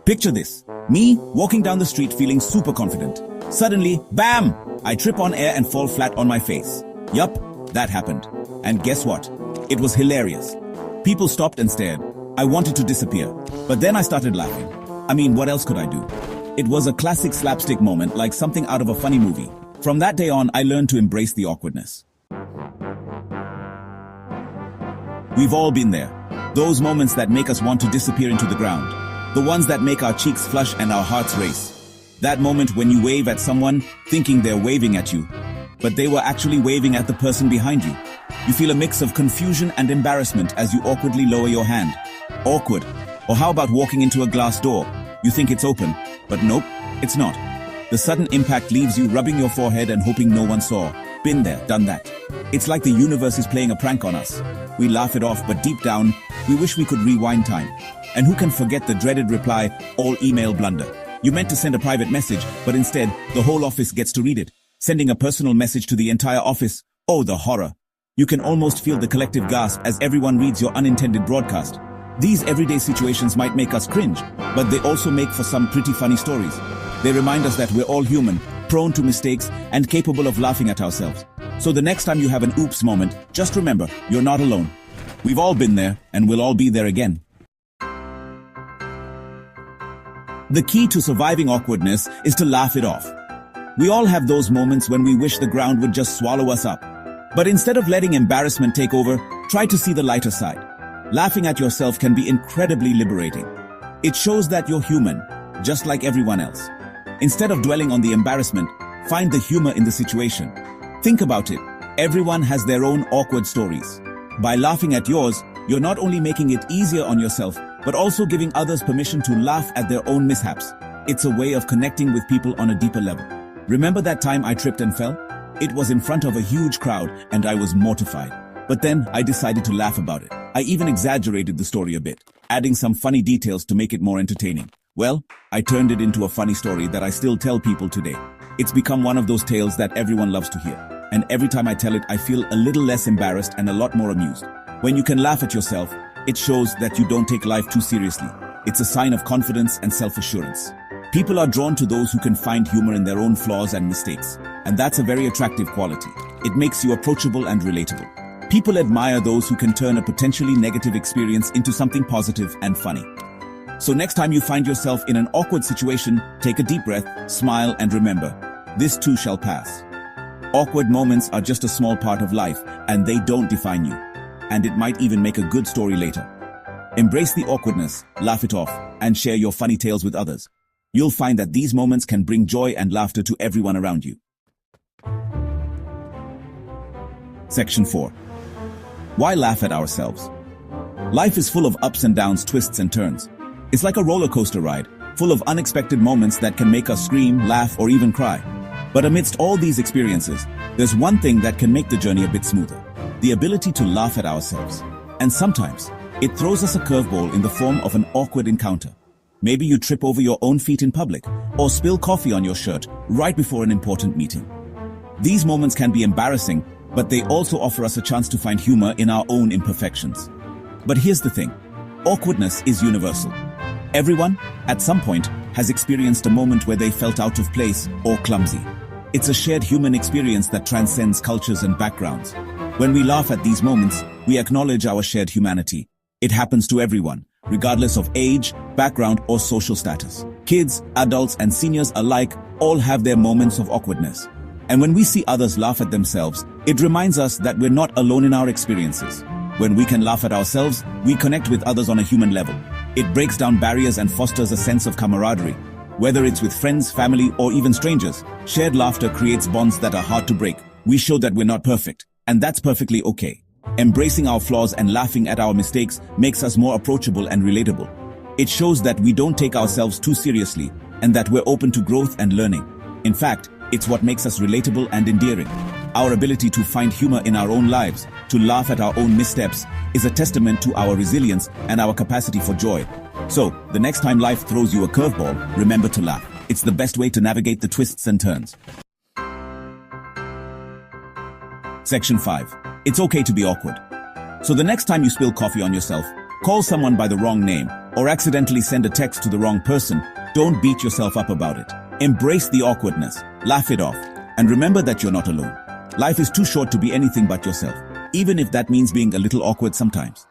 Picture this. Me, walking down the street feeling super confident. Suddenly, bam! I trip on air and fall flat on my face. Yup, that happened. And guess what? It was hilarious. People stopped and stared. I wanted to disappear. But then I started laughing. I mean, what else could I do? It was a classic slapstick moment, like something out of a funny movie. From that day on, I learned to embrace the awkwardness. We've all been there. Those moments that make us want to disappear into the ground. The ones that make our cheeks flush and our hearts race. That moment when you wave at someone, thinking they're waving at you, but they were actually waving at the person behind you. You feel a mix of confusion and embarrassment as you awkwardly lower your hand. Awkward. Or how about walking into a glass door? You think it's open, but nope, it's not. The sudden impact leaves you rubbing your forehead and hoping no one saw. Been there, done that. It's like the universe is playing a prank on us. We laugh it off, but deep down, we wish we could rewind time. And who can forget the dreaded reply, all email blunder? You meant to send a private message, but instead, the whole office gets to read it. Sending a personal message to the entire office. Oh, the horror. You can almost feel the collective gasp as everyone reads your unintended broadcast. These everyday situations might make us cringe, but they also make for some pretty funny stories. They remind us that we're all human, prone to mistakes, and capable of laughing at ourselves. So the next time you have an oops moment, just remember, you're not alone. We've all been there, and we'll all be there again. The key to surviving awkwardness is to laugh it off. We all have those moments when we wish the ground would just swallow us up. But instead of letting embarrassment take over, try to see the lighter side. Laughing at yourself can be incredibly liberating. It shows that you're human, just like everyone else. Instead of dwelling on the embarrassment, find the humor in the situation. Think about it. Everyone has their own awkward stories. By laughing at yours, you're not only making it easier on yourself, but also giving others permission to laugh at their own mishaps. It's a way of connecting with people on a deeper level. Remember that time I tripped and fell? It was in front of a huge crowd and I was mortified. But then I decided to laugh about it. I even exaggerated the story a bit, adding some funny details to make it more entertaining. Well, I turned it into a funny story that I still tell people today. It's become one of those tales that everyone loves to hear. And every time I tell it, I feel a little less embarrassed and a lot more amused. When you can laugh at yourself, it shows that you don't take life too seriously. It's a sign of confidence and self-assurance. People are drawn to those who can find humor in their own flaws and mistakes. And that's a very attractive quality. It makes you approachable and relatable. People admire those who can turn a potentially negative experience into something positive and funny. So next time you find yourself in an awkward situation, take a deep breath, smile, and remember, this too shall pass. Awkward moments are just a small part of life, and they don't define you. And it might even make a good story later. Embrace the awkwardness, laugh it off, and share your funny tales with others. You'll find that these moments can bring joy and laughter to everyone around you. Section 4. Why laugh at ourselves? Life is full of ups and downs, twists and turns. It's like a roller coaster ride, full of unexpected moments that can make us scream, laugh, or even cry. But amidst all these experiences, there's one thing that can make the journey a bit smoother. The ability to laugh at ourselves. And sometimes, it throws us a curveball in the form of an awkward encounter. Maybe you trip over your own feet in public, or spill coffee on your shirt right before an important meeting. These moments can be embarrassing, but they also offer us a chance to find humor in our own imperfections. But here's the thing. Awkwardness is universal. Everyone, at some point, has experienced a moment where they felt out of place or clumsy. It's a shared human experience that transcends cultures and backgrounds. When we laugh at these moments, we acknowledge our shared humanity. It happens to everyone, regardless of age, background, or social status. Kids, adults, and seniors alike all have their moments of awkwardness. And when we see others laugh at themselves, it reminds us that we're not alone in our experiences. When we can laugh at ourselves, we connect with others on a human level. It breaks down barriers and fosters a sense of camaraderie. Whether it's with friends, family, or even strangers, shared laughter creates bonds that are hard to break. We show that we're not perfect, and that's perfectly okay. Embracing our flaws and laughing at our mistakes makes us more approachable and relatable. It shows that we don't take ourselves too seriously, and that we're open to growth and learning. In fact, it's what makes us relatable and endearing. Our ability to find humor in our own lives, to laugh at our own missteps, is a testament to our resilience and our capacity for joy. So, the next time life throws you a curveball, remember to laugh. It's the best way to navigate the twists and turns. Section 5. It's okay to be awkward. So the next time you spill coffee on yourself, call someone by the wrong name, or accidentally send a text to the wrong person, don't beat yourself up about it. Embrace the awkwardness, laugh it off, and remember that you're not alone. Life is too short to be anything but yourself, even if that means being a little awkward sometimes.